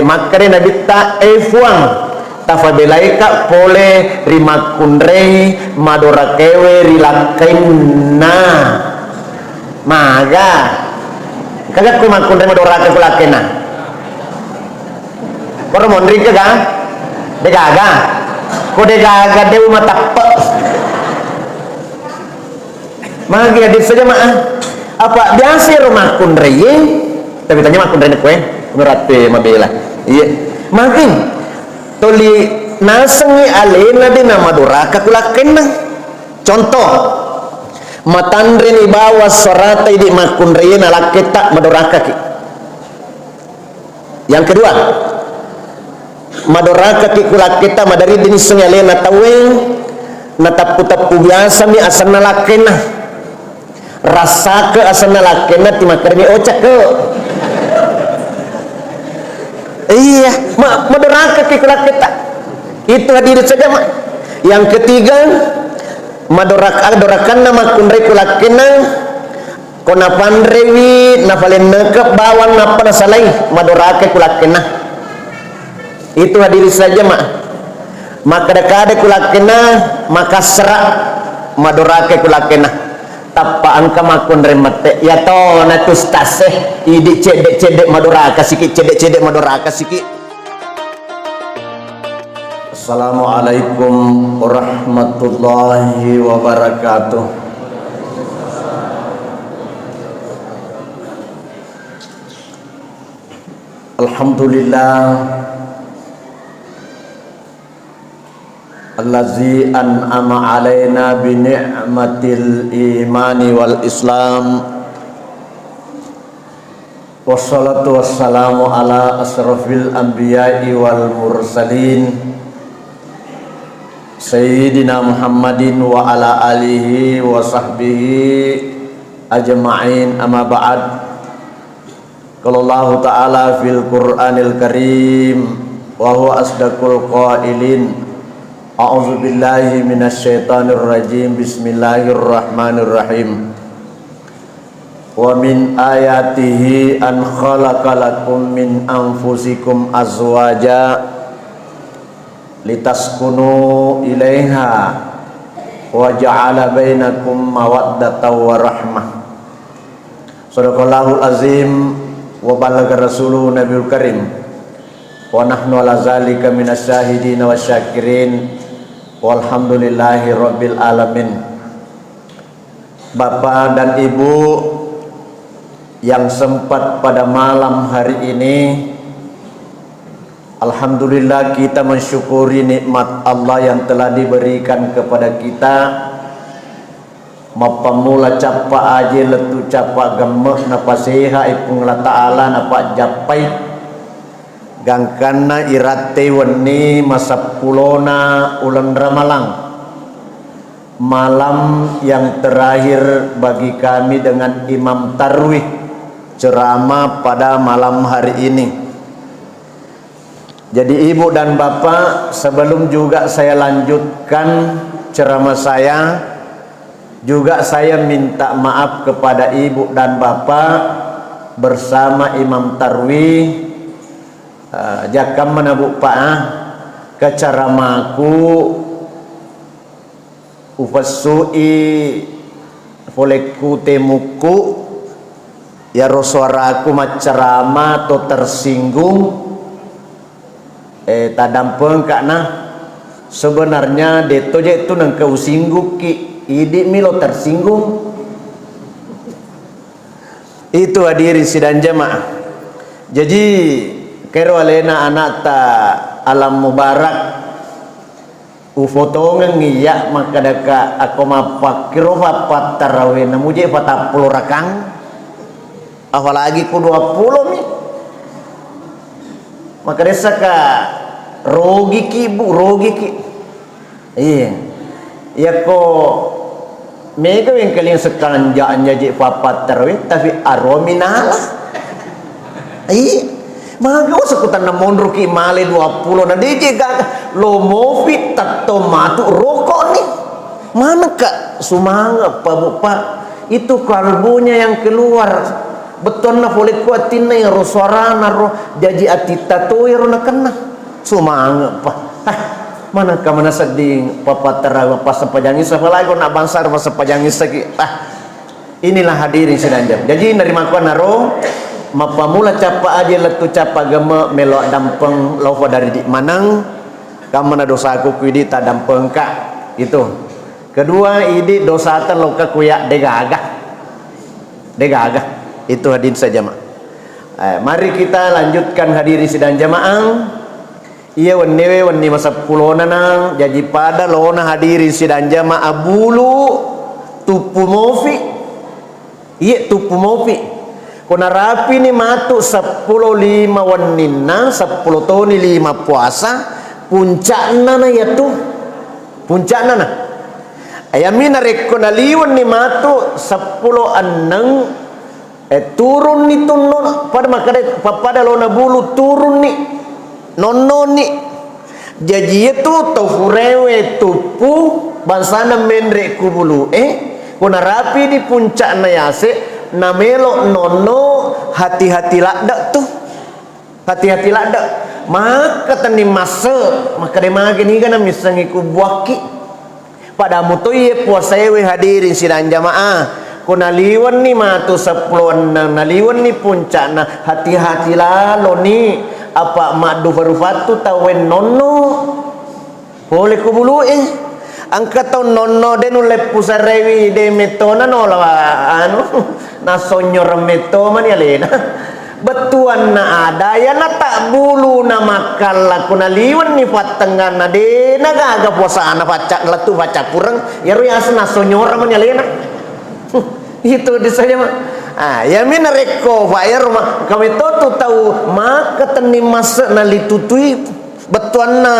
makare na bitta fuang tafabelaika pole rimakundrei madora kewe rilakaina maga kagak ku makundrei madora ke kulakena koro mondri ke ga degaga ko degaga dew matappa magi hadir saja mah apa biasa rumah kundrei tapi tanya makundrei kue menurut mabela iya makin toli nasengi alena di nama doraka kulakena contoh matandre ni bawa sorata di makundrei nalaketa madoraka ki yang kedua madoraka ki kulaketa madari dini sengi alena taweng natapu-tapu biasa mi asana lakena rasa ke asana lakena timakarni ocak ke iya madoraka kita itu hadir saja mak. Yang ketiga madorakan nama kundrei kulakena kona pandrewi nafalen nekep bawan napa nasalai madoraka kulakena itu hadir saja mak. Maka dekade kulakena maka serak madoraka kulakena tappa angka makundrei mate ya to natus taseh idi cedek madoraka sikit cedek madoraka sikit. Assalamualaikum warahmatullahi wabarakatuh. Alhamdulillah allazi an'ama alaina bi ni'matil imani wal islam wassalatu wassalamu ala asrafil anbiya'i wal mursalin sayyidina Muhammadin wa ala alihi wa sahbihi ajma'in amma ba'd. Qala Allah ta'ala fil Qur'anil Karim wa huwa asdaqul qailin a'udzu billahi minasyaitonir rajim bismillahirrahmanirrahim wa min ayatihi an khalaqalakum min anfusikum azwaja litaskunu ilaiha wa ja'ala bainakum mawaddatan wa rahmah. Shadaqallahul azim wa balagha rasuluhu nabiyul karim wa nahnu ala zalika minasyahidin wasyakirin walhamdulillahi rabbil alamin. Bapak dan Ibu yang sempat pada malam hari ini, alhamdulillah kita mensyukuri nikmat Allah yang telah diberikan kepada kita. Mapamula capa aja letu capa gemeh napa seha ipung la ta'ala napa japai gangkana irate weni masa pulona ulan ramalang, malam yang terakhir bagi kami dengan Imam Tarwih ceramah pada malam hari ini. Jadi ibu dan bapak, sebelum juga saya lanjutkan ceramah saya, juga saya minta maaf kepada ibu dan bapak bersama Imam Tarwih. Jakam menabu pak ke ceramaku ufasui foleku temuku ya rosuaraku macerama atau tersinggung tadampeng karena sebenarnya deto je itu nang kau singguki idi milo tersinggung itu hadiri sidang jamaah. Jadi kero alena anak ta alam mubarak ufotongan ngiyak maka daka aku mapakiro papat tarawih namu je 40 rakang apalagi ku 20 mi maka desa ka rogi ki bu rogi ki iya ya ko mega yang kalian sekanjanya je papat tarawih tapi arominalah iya maka sekutan namun ruki male 20 na DJ gak lo mofi tato matu rokok nih mana kak sumanga pak itu kalbunya yang keluar beton na boleh kuatin na ro suara na ro jaji atita to ro na kena sumanga pa mana ka mana seding papatara pas sepajangi sebalai ko na bansar pas sepajangi segi inilah hadirin sedang jadi nerima ko na ro mapamula capa aja letu capa gema melo dampeng laufa dari di manang kamana dosa aku kuidi ta dampeng ka itu kedua ini dosa tan loka kuya degagah itu hadirin saja mak mari kita lanjutkan hadirin sidang jamaah iya wani masa pulona nang jadi pada lona hadirin sidang jamaah bulu tupu mofi iya tupu mofi kuna rapi ni matu 10 5 wanina 10 tahun 5 puasa puncakna na yaitu puncakna na ayamina rekko naliwan ni matu 10 anang turun ni tunno pada lona bulu turun ni nononi jadi itu tofurewe tupu bansana mendre kubulu kuna rapi di puncak na yase namelo nono hati-hati lada tuh hati-hati lada maka tani masa maka demage ni kana misangi kubuaki pada mutoye puasaewe hadirin sidang jamaah kuna liwan ni matu 10 naliwan ni puncak na hati-hati lalo ni apa madu farufatu tawen nono boleh kubulu angkat tau nono denu lepusarewi de metona nola anu nasonyor meto man ya lena betuan na ada ya na tak bulu na makala kuna liwan ni patengan na de na gaga puasa ana pacak letu pacak kurang ya ru ya nasonyor man ya lena itu disanya mah ya mina reko fire rumah kami tu tahu maka teni masa nali tutui betuan na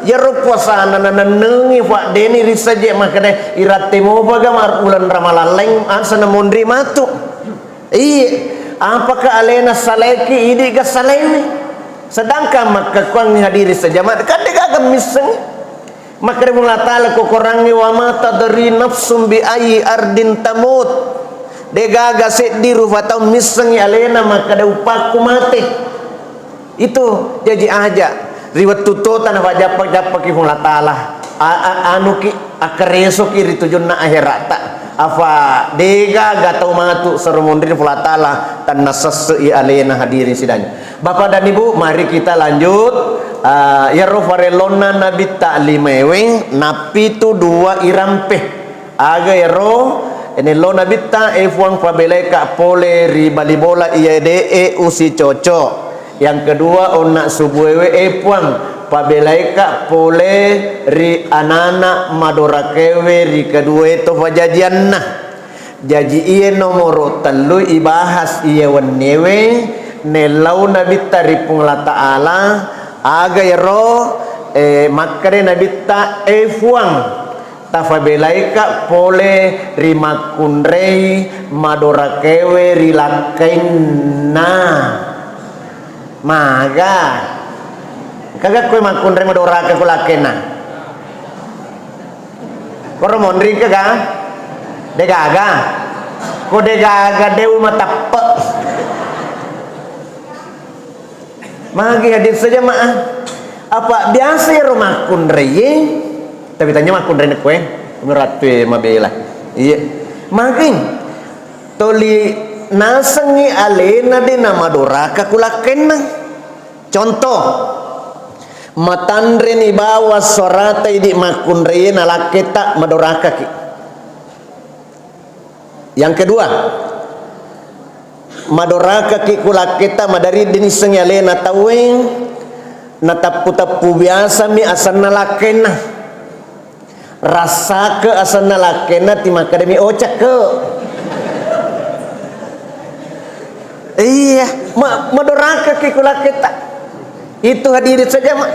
ya ru puasa na nengi pak deni risaje makane irate mo baga mar ulan ramalaleng asana mondri matu apakah alena saleki idi ga salemi sedangkan maka kuang hadiri saja mak kadega miseng maka mula taala ko korangi wa mata dari nafsum bi ayi ardin tamut degaga sediru fatau misengi alena maka da upaku mati itu jadi aja riwat tututan wajap ki mula taala anu ki akareso ki ritujunna akhirat apa degaga tau matu serumundin mula taala tan nasas alena hadirin sidang Bapak dan Ibu mari kita lanjut ya rofarelona nabi ta'limewe napi tu 2 irampe aga yero ini lo nabi ta fuang pabelai ka pole ri balibola iede usi cocok yang kedua onak subuewe puang pabelai ka pole ri anana madorakewe ri kedua itu fajajian nah jadi iye nomor telu ibahas iye wanewe nelau nabi ta ripung la ta'ala aga yero makare nabi ta fuang tafabelaika pole rimakunrei madorakewe rilakaina maga kagak kowe makunrei madorake kulakena koro mondri kagak degaga ko degaga dewi matape magi hadir saja maaf apa biasa ya rumah kunrei tapi tanya makun rene kue meratwe mabela iya makin toli nasengi alena de nama doraka kulakena contoh matandre ni bawa sorata idi makun rene laketa madoraka ki yang kedua madoraka ki kulaketa madari dini sengi alena taweng natapu-tapu biasa mi asana lakena rasa ke asana lakena tim akademi ocak ke iya madoraka ke kulaketa itu hadirin saja mak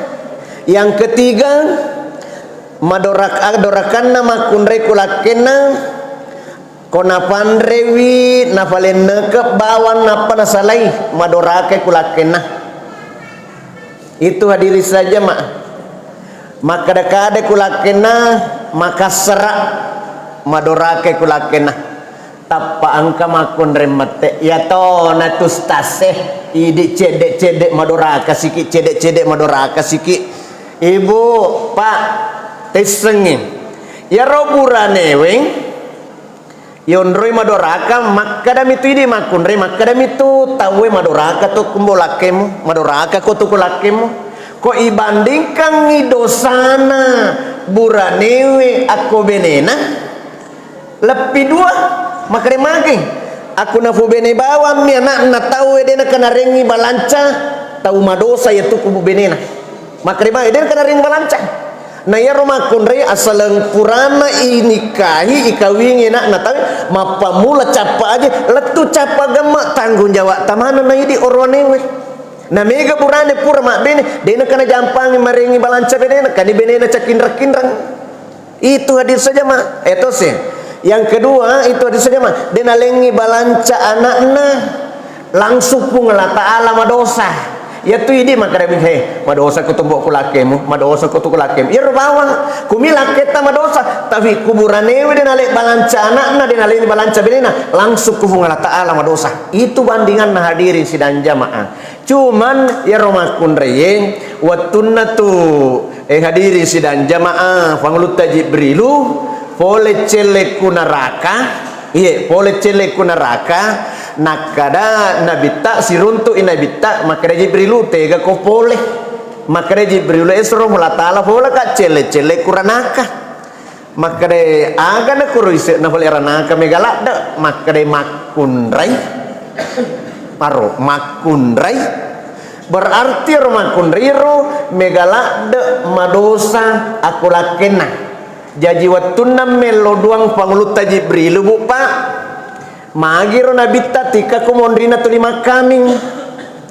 yang ketiga madorakan nama kunre kulakena kona pandrewi nafalen nekep bawan napa nasalai madoraka kulakena itu hadirin saja mak maka dekade kulakena maka serak madorake kulakena tappa angka makun remate ya to natus taseh idi cedek madoraka siki cedek madoraka siki ibu pak tesengin ya roburane weng yondroi madoraka makadam itu idi makun re makadam itu tawe madoraka to kumbolakemu madoraka ko to kulakemu ko ibandingkan ngidosana buranewe aku benena lebih dua makare mage aku na bene bawam mi anak na tahu dena kana rengi balanca tahu madosa ya tuku benena makare mage dena kana rengi balanca na ya roma kunre asalang purana inikahi ikawingi na tahu mapamula capa aja letu capa gama tanggung jawab tamana na idi orwanewe na mega purane pura mak bene dena kana jampangi marengi balanca benena kani benena cakindrang itu hadir saja mak etose. Yang kedua itu ada saja mah denalengi balanca anakna langsung pun Allah Ta'ala madosa ya tu ini maka dia he madosa ku tumbuk ku lakemu madosa ku tu lakemu ya bawa kumila kita madosa tapi kuburane we denale balanca anakna denale balanca benena langsung ku Allah Ta'ala madosa itu bandingan nah hadirin sidang jamaah cuman ya romakun reye watunna tu hadirin sidang jamaah pangluta Jibrilu pole celeku neraka iya pole celeku neraka nakada nabita siruntu inabita makada Jibrilu tega ko pole makada Jibrilu esro Allah Ta'ala pole ka celeku ranaka makada aga na kuruise na pole ranaka megalada makada makunrai paro makunrai berarti makunriro megalada madosa aku lakena jadi watuna melo duang pangluta Jibril bu pak magiro nabita tika kumondrina tulima kaming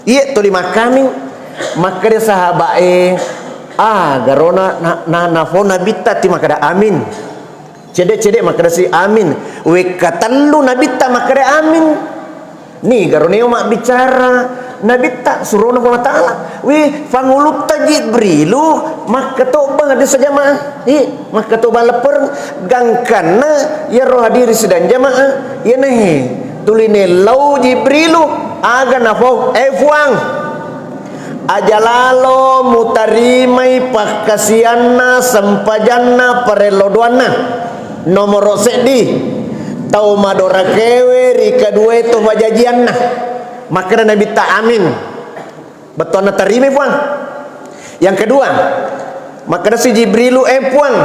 iya tulima kaming maka dia sahabae garona na fon nabita ti maka amin cedek maka si amin wekatan lu nabita maka amin nih garoneo mak bicara nabita suruh Allah Ta'ala wih fangulup Jibrilu maka to bang ada sejamaah maka to balaper gangkana ya roh hadiri sedang jamaah ya nih tuline lau Jibrilu aga nafau fuang ajalalo mutarimai pakasianna sempajanna pareloduana nomor sedi tau madora kewe rika dua itu wajajianna maka Nabi tak amin betul na terima puang yang kedua maka si Jibrilu puang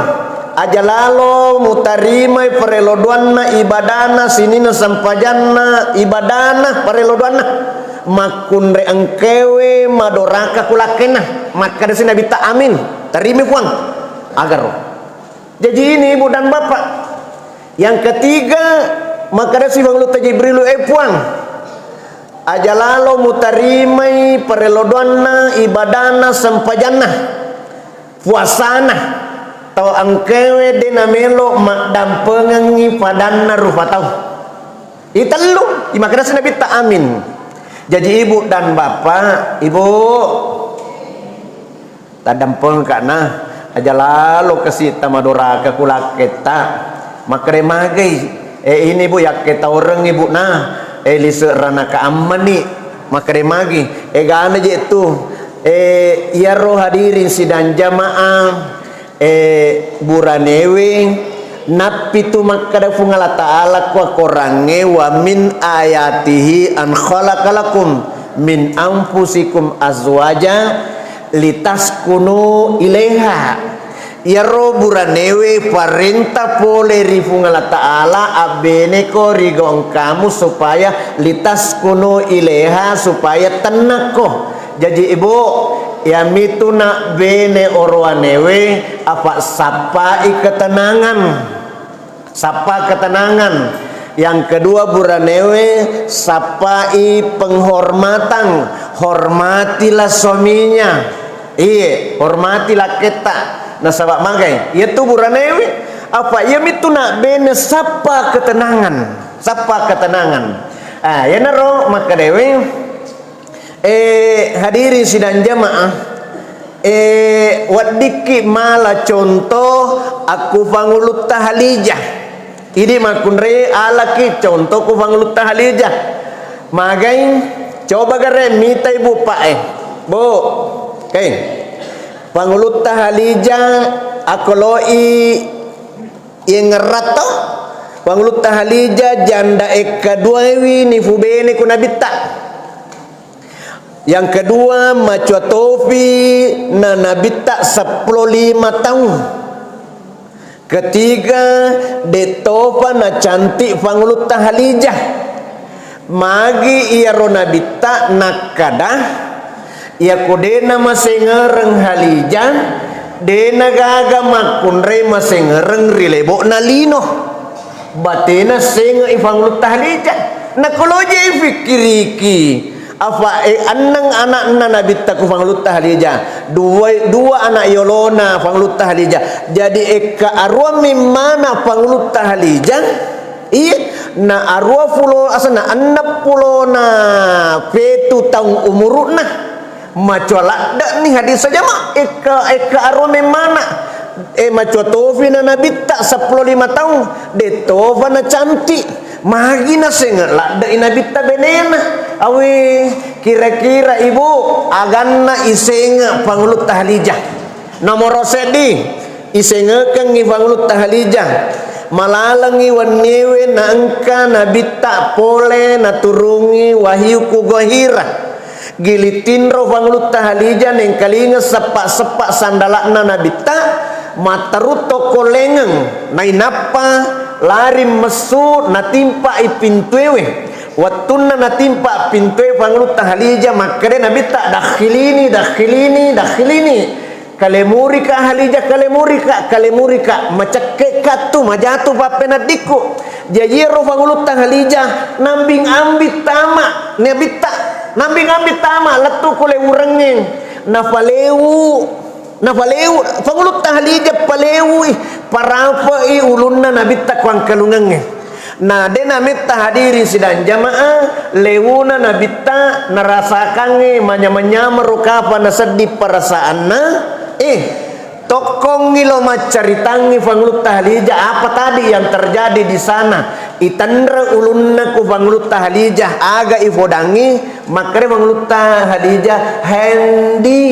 ajalalo mutarima pareloduanna ibadana sinina sampajanna ibadana pareloduanna makun re engkewe madoraka kulakena maka si Nabi tak amin terima puang agar jadi ini ibu dan bapak yang ketiga maka si Bangluta Jibrilu puang ajalalo mutarimai pareloduanna ibadana sampajanna puasana tau angkewe dena melo mak dampengengi padanna rufatau itelu imakna Nabi tak amin jadi ibu dan bapak ibu tadampeng kana ajalalo kasita madora kakulak kita makre magai ini bu yak kita orang ibu nah lise rana ka ammani makre magi gana je tu ya roh hadirin sidang jamaah buranewe napi tu makada fungala ta'ala kwa korange wa min ayatihi an khalaqalakum min anfusikum azwaja litaskunu ilaiha ya ro buranewe parenta pole rifungala ta'ala abene ko rigong kamu supaya litas kuno ileha supaya tenako jadi ibu ya mituna bene orwanewe apa sapa ketenangan yang kedua buranewe sapai penghormatan hormatilah suaminya hormatilah kita nasabak magai yaitu buranewi apa ya mituna bene sapa ketenangan ya naro maka dewe hadiri sidang jamaah wadiki mala contoh aku pangulut Halijah Idi makunre alaki contoh ku Fanglutta Halija. Magai coba gare mita ibu pak bu, kain Fanglutta Halija akoloi yang ngerato Fanglutta Halija janda kedua ni fubene kuna bitta. Yang kedua Macua Tofi na nabita 15 tahun. Ketiga Detopa na cantik Fanglutta Halija. Magi ia rona bita nakada ia kodena masengereng Halija dena gaga makunre masengereng rilebo nalino batena senga Fanglutta Halija nakoloje fikiriki apa annang anak nabita ku Fanglutta Halija dua anak yolona Fanglutta Halija jadi eka arwa mimana Fanglutta Halija iya na arwa fulo asana annap pulo na petu tahun umuruna macuala dak nih hadis saja mak eka arwa mimana Macua Tofi na nabita 15 tahun Detova na cantik magi na senga lada inabita benena awi kira-kira ibu aganna isenga Fanglutta Halija nomor sedi isenga kang Fanglutta Halija malalangi wanewe na angka nabita pole na turungi wahyu ku gohira gilitinro Fanglutta Halija neng kalinga sepak-sepak sandalakna nabita mataruto kolengeng nainapa lari mesu natimpa ipintuewe watuna natimpa pintuewe Fanglutta Halija makade nabita dakhilini kalemurika Halija kalemurika macake katu majatu papenadiku jajiro Fanglutta Halija nambing ambit tama nabita nambing ambit tama letu kule urengeng nafaleu Fanglutta Halija paleu parapa ulunna nabita kwang kalungenge na dena meta hadirin sidang jamaah leuna nabita narasakange manya-manya merukapa na sedih perasaanna tokong ngilo macaritangi Fanglutta Halija apa tadi yang terjadi di sana itandra ulunna ku Fanglutta Halija aga ifodangi makare Fanglutta Halija hendi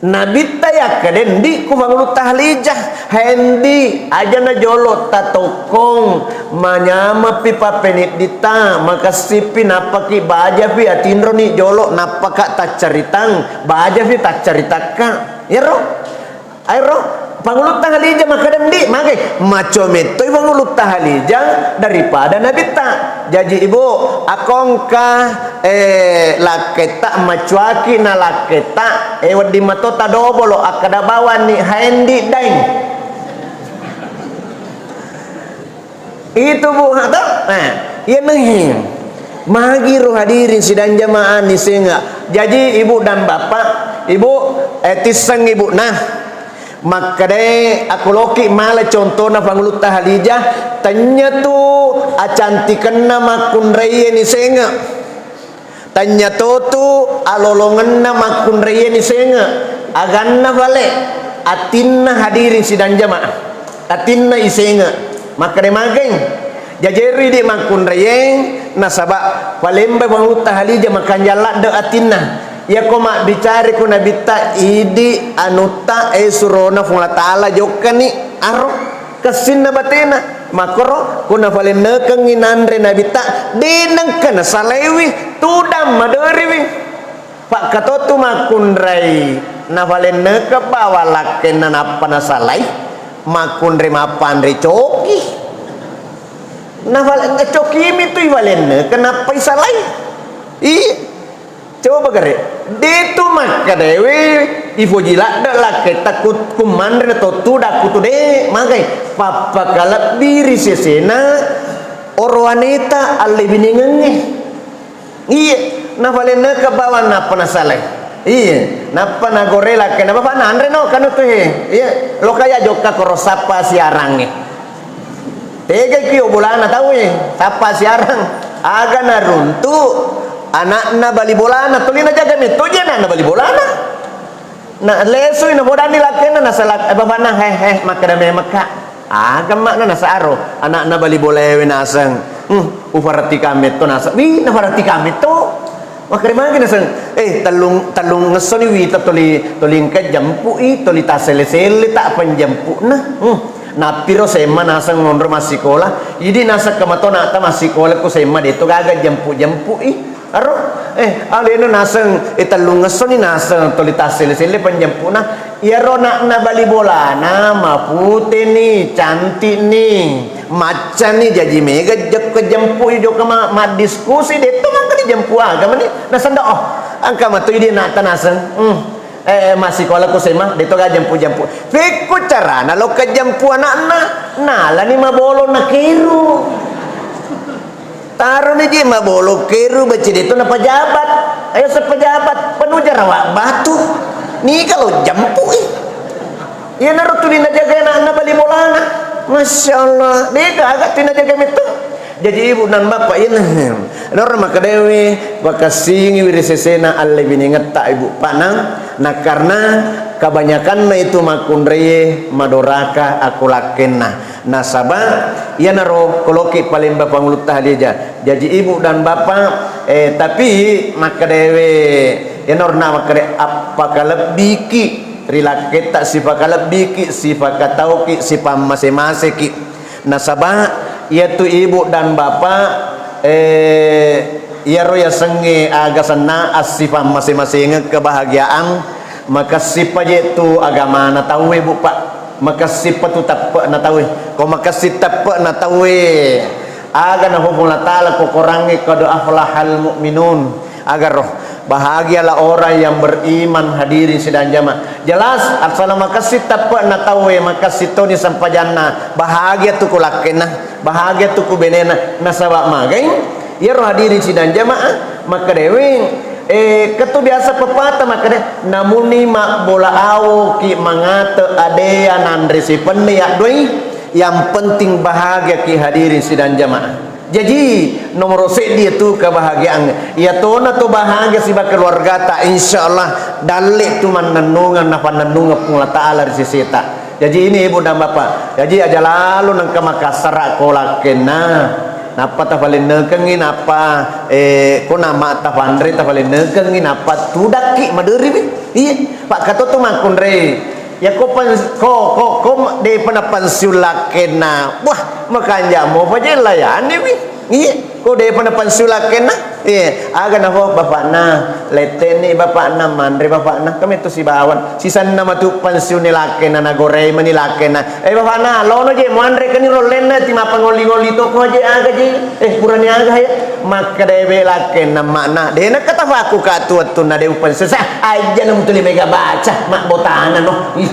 nabita ya kadendi ku Fanglutta Halija hendi aja na jolo tatokong manyama pipa penit dita makasipi napaki baja pi atindro ni jolo napaka tak caritang baja pi tak caritaka ya ro ayo Fanglutta Halija makadendi makai maco metoi Fanglutta Halija daripada nabita jadi ibu akongka laketa macuaki na laketa wadi matota dobolo akada bawa ni hendi daing itu bu atau iya nih magi roh hadirin sidang jamaah ni sehingga jadi ibu dan bapak ibu tiseng ibu nah maka deh aku loki malah contohnya Fanglutta Halija tanya tu acantikan nama kunreye ni senga tanya tu alolongan nama kunreye ni senga aganna vale atinna hadirin sidang jamaah atinna isenga maka deh mageng jajeri di makunreye nasaba palemba Fanglutta Halija makan jalak de atinna ya koma bicara ku nabita idi anuta surona fungla taala jokani aro kesinna batena makoro kuna falena kenginandre nabita denang kana salewi tudam maderiwi pak katotu makunrai na falena ke bawalaken napa na salai makundre mapandre coki na falena coki mi tu falena kenapa salai coba gare detu maka dewe ifojila dak lake takut kumandre to tuda kutude magai papa kalap diri sesena oro wanita alle biningenge iya na valena ka bawa napa na saleh iya napa na gorela ke napa na andre no kanu tu iya lo kaya joka korosapa siarange tege kio bulana tahu sapa siarang aga na runtu anak bali bolana tulina jaga metoje na bali bolana na leso ina bodani lakena na salak bapana maka dame maka agama na nasa aro anak na bali bolewe nasang ufarati kami to nasa wi na farati kami to makarima gina sang talung ngasoni wi toling ka jampu toli tasele-sele tak panjampu na piro sema nasang nonro masikola idi nasa kamatona ta masikola ko sema dito gaga jampu aro aleno nasang italung ngasoni nasang toli tasele-sele panjampu na iaro na bali bola na maputi ni cantik ni macan ni jadi mega jek ke jampu ido kama ma diskusi dito maka di jampu agama ni nasanda angka matu idi na tanasang masih kalau aku sema dito ga jampu fiku cara na lo ka jampu anak nala ni mabolo na kiru taruh ni je mabolo kiru baca dito na pejabat ayo sepejabat penuh jarawak batu ni kalau jampu iya naruh tulin aja gaya anak bali bolana Masya Allah deka agak tulin aja gaya itu jadi ibu dan bapak ini nor maka dewi bakasingi wirisesena alle biningat tak ibu panang nah karena kebanyakan na itu makundreye madoraka aku lakenna nasaba ia naro koloki paling bapak ngulut tahlija jadi ibu dan bapak tapi maka dewi ya nor na maka de apakah lebiki rilake tak sifat lebiki sifat katauki sifat masing-masing nasaba yaitu ibu dan bapak ya roya sengi agasana asifah masing-masing kebahagiaan maka sifat itu agama na tahu ibu pak maka sifat tu tak na tahu kau maka sifat na tahu agar na hubungan taala ko korangi qad aflahal mu'minun agar roh bahagialah orang yang beriman hadirin sidang jamaah jelas asal maka sifat na tahu maka sitoni sampai jannah bahagia tu kulakena bahagia tu kubenena nasabak magai ya roh hadirin sidang jamaah maka dewi ketu biasa pepatah maka deh namuni mak bola awo ki mangate adea nandri si penniak doi yang penting bahagia ki hadirin sidang jamaah jadi nomor sek dia tu kebahagiaan ya tona tu bahagia si keluarga ta insyaallah dalik tu mananungan napa nanungan pun taala risita jadi ini ibu dan bapak jadi aja lalu nang ke Makassar kolakena napa ta paling nekengin apa ko nama ta pandre ta paling nekengin apa tudaki maderi iya pak kato tu makundre ya ko de panapan sulakena wah makanya mau pajela ya ani wi iya ko de panapan sulakena iya aga na ho bapak na leteni bapak na mandre bapak na kami tu si bawan sisan na matu pensiun lakena na gorei mani lakena bapak na lono je mandre kani rolena ti mapangoli-ngoli to ko je aga je purani aga ya maka dewe lakena makna de na kata aku ka tu na de pensiun aja na mutuli mega baca mak botana no wi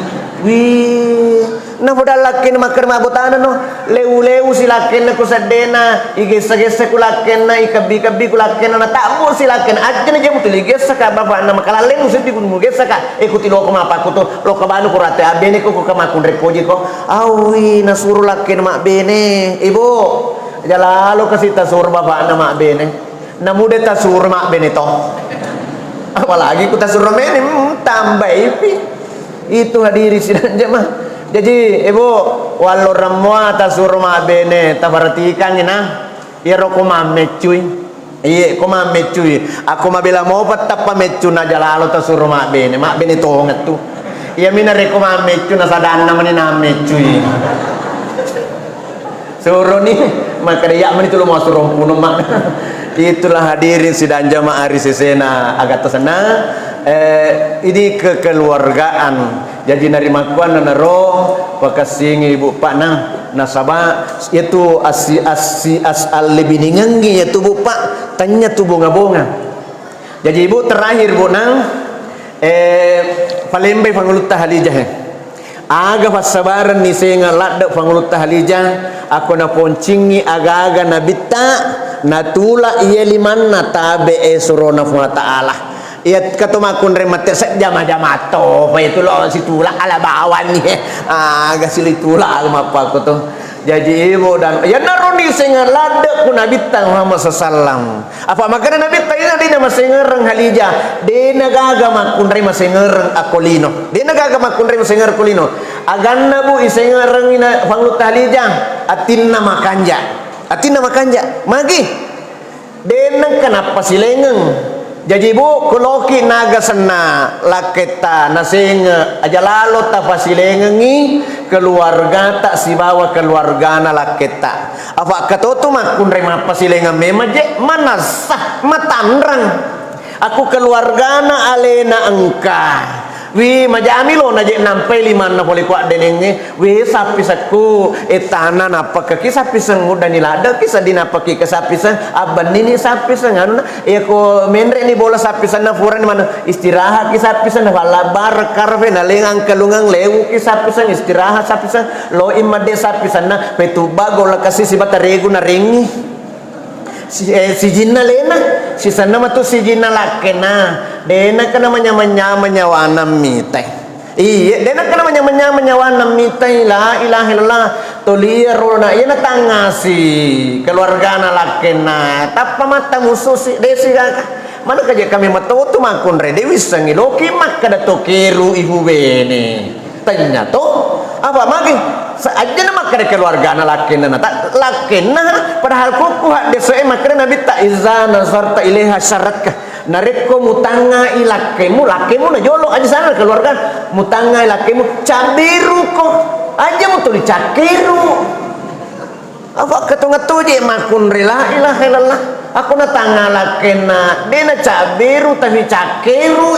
na bodal lakin makar mabotana no leu silaken ko sadena igesa-gesa ko laken na ikabi-kabi ko laken na tamu silaken aja na jemu tuli gesa ka baba na makalalen usiti kun mo gesa ka ikuti lo ko mapa ko to lo ka banu ko rate abene ko kamakun rekoji ko awi nasuru laken mak bene ibu jalalo kasi tasur baba na mak bene namude tasur mak bene to apalagi ku tasur bene tambah itu hadiri sidang jemaah jadi ibu walau ramwa tasur mak bene tafaratikan ina iro ko mamecuy iya ko mamecuy aku mabila mau patap pamecu na jalalo tasur mak bene tongat tu iya minare ko mamecu na sadana mani na mecuy suruh nih maka dia mani tu lo mau suruh puno mak itulah hadirin sidang jamaah risesena agak tersena ini kekeluargaan jadi narima kuan naro pakasingi ibu pak nang nasaba itu asal lebih ningangi itu bu pak tanya tu bunga-bunga jadi ibu terakhir bu nang palembe pangulut tahalijah aga pasabaran ni senga ladda pangulut tahalijah aku na poncingi aga-aga nabita natula iya liman natabe surona wa ta'ala iya katumakun remate jama-jama to pa itu lo situla ala bawan ni aga silitula alma pa ko to Jadi ibu dan ya naruni singa lada ku Nabi Muhammad sallam. Apa makana Nabi tayna dina masingereng Halijah, dina gaga makunrei masingereng akolino. Dina gaga makunrei masingereng akolino. Aganna bu isingereng ina panglut Halijah, atinna makanja. Atinna makanja. Magi. Dina kenapa silengeng? Jadi bu kuloki naga sena laketa nasinga aja lalu tak pasilengengi keluarga tak si bawa keluarga na laketa apa katoto makun rema pasilenga memaje mana sah matanrang aku keluarga na alena engka wi majamilo na je nampai lima na boleh kuat denenge wi sapi saku etana napa ke sapi sang udah nilada kisah dinapa ke sapi sang aban ini sapi sang anu ko mendre ni bola sapi sana furan mana istirahat ki sapi sang wala bar karve na lengang kelungang lewu ki sapi sang istirahat sapi sang lo imade sapi sana petu bagola kasih sibata regu na ringi si jinna lena si sana matu si jinna lakena dena kana manya wana mitai iya dena kana manya wana mitai la ilaha illallah tolirona ina tangasi keluarga na lakena tapa mata musuh si desi kaka mana kaje kami matoto makun re dewi sangi loki makada tokeru ibu bene tanya to apa magi aja nama kada keluarga na lakena na tak lakena padahal kuku hak desoe makna Nabi tak izana sarta ilaiha syaratka nareko mutanga ilakemu lakemu na jolo aja sana keluarga mutanga ilakemu cabiru ko aja mutuli cakiru apa ketunga tuje makun rela ilaha illallah aku na tanga lakena dena cabiru tapi cakiru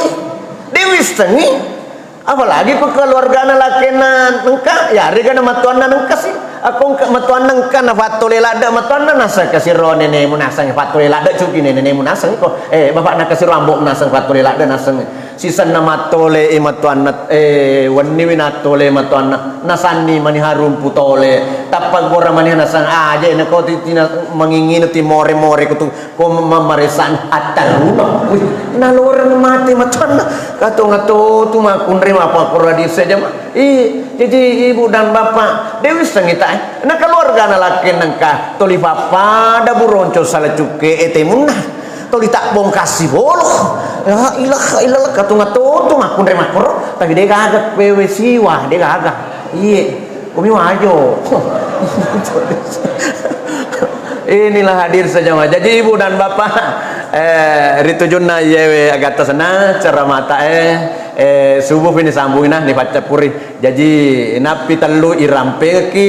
dewi sengi apalagi ke keluarga na lakena engka ya rega na matuan na engka sih aku matuan na engka na fatole lada matuan na nasa kasiro nene munasang fatole lada cuki nene munasang ko bapak na kasiro ambok munasang fatole lada nasang sisan na matole matuan na wani winatole matuan na nasani mani harum putole tapag gora mani nasang aja na ko titina mangingin ti more ko ko mamaresan ataruna nalor na mati matuan na kato tu makun apa kuradi saja mah jadi ibu dan bapak dewi sengita na keluarga na laki nangka toli papa da buronco salah cuke etemunah toli tak bongkasi boloh la ilaha illallah katunga tu makun remakor tapi dia gagak pewe siwa dia gagak iya kumi wajo inilah hadir saja mah jadi ibu dan bapak ritujunna yewe agata sana cara mata subuh ini sambungin ni baca puri jadi napi telu irampe ki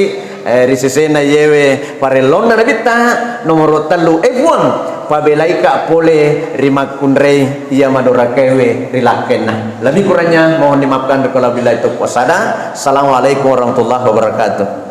risisena yewe parelon na bita nomor telu F1 pabelaika pole rimakunrei ia madora kewe rilakena lebih kurangnya mohon dimaafkan kalau bila itu puasada. Assalamualaikum warahmatullahi wabarakatuh.